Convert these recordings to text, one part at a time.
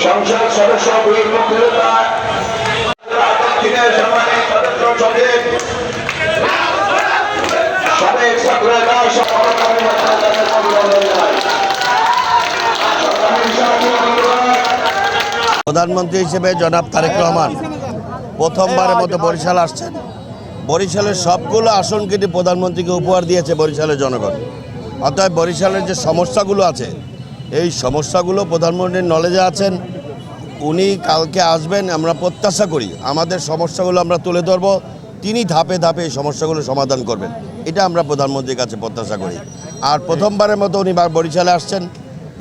সংসদ সদস্য বীর মুক্তিযোদ্ধা দক্ষিণের সাংবাদিক সদস্য সাবেক ছাত্রনেতা প্রধানমন্ত্রী হিসেবে জনাব তারেক রহমান প্রথমবারের মতো বরিশাল আসছেন। বরিশালের সবগুলো আসন কেটে প্রধানমন্ত্রীকে উপহার দিয়েছে বরিশালের জনগণ। অতএব বরিশালের যে সমস্যাগুলো আছে এই সমস্যাগুলো প্রধানমন্ত্রীর নলেজে আছেন, উনি কালকে আসবেন। আমরা প্রত্যাশা করি আমাদের সমস্যাগুলো আমরা তুলে ধরব, তিনি ধাপে ধাপে এই সমস্যাগুলো সমাধান করবেন, এটা আমরা প্রধানমন্ত্রীর কাছে প্রত্যাশা করি। আর প্রথমবারের মতো উনি বরিশালে আসছেন,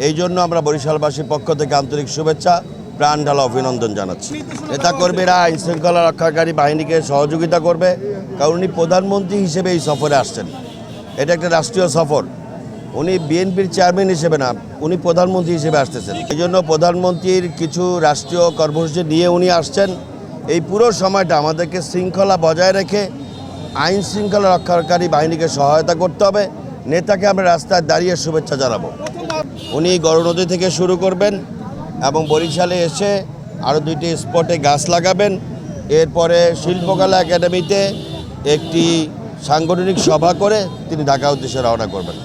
এই জন্য আমরা বরিশালবাসীর পক্ষ থেকে আন্তরিক শুভেচ্ছা, প্রাণ ঢালা অভিনন্দন জানাচ্ছি। নেতাকর্মীরা আইন শৃঙ্খলা রক্ষাকারী বাহিনীকে সহযোগিতা করবে, কারণ উনি প্রধানমন্ত্রী হিসেবে এই সফরে আসছেন। এটা একটা রাষ্ট্রীয় সফর, উনি বিএনপির চেয়ারম্যান হিসেবে না, উনি প্রধানমন্ত্রী হিসেবে আসতেছেন। এই জন্য প্রধানমন্ত্রীর কিছু রাষ্ট্রীয় কর্মসূচি নিয়ে উনি আসছেন। এই পুরো সময়টা আমাদেরকে শৃঙ্খলা বজায় রেখে আইন শৃঙ্খলা রক্ষাকারী বাহিনীকে সহায়তা করতে হবে। নেতাকে আমরা রাস্তায় দাঁড়িয়ে শুভেচ্ছা জানাবো। উনি গড়নদী থেকে শুরু করবেন এবং বরিশালে এসে আরও 2টি স্পটে গাছ লাগাবেন। এরপরে শিল্পকলা একাডেমিতে একটি সাংগঠনিক সভা করে তিনি ঢাকা উদ্দেশ্যে রওনা করবেন।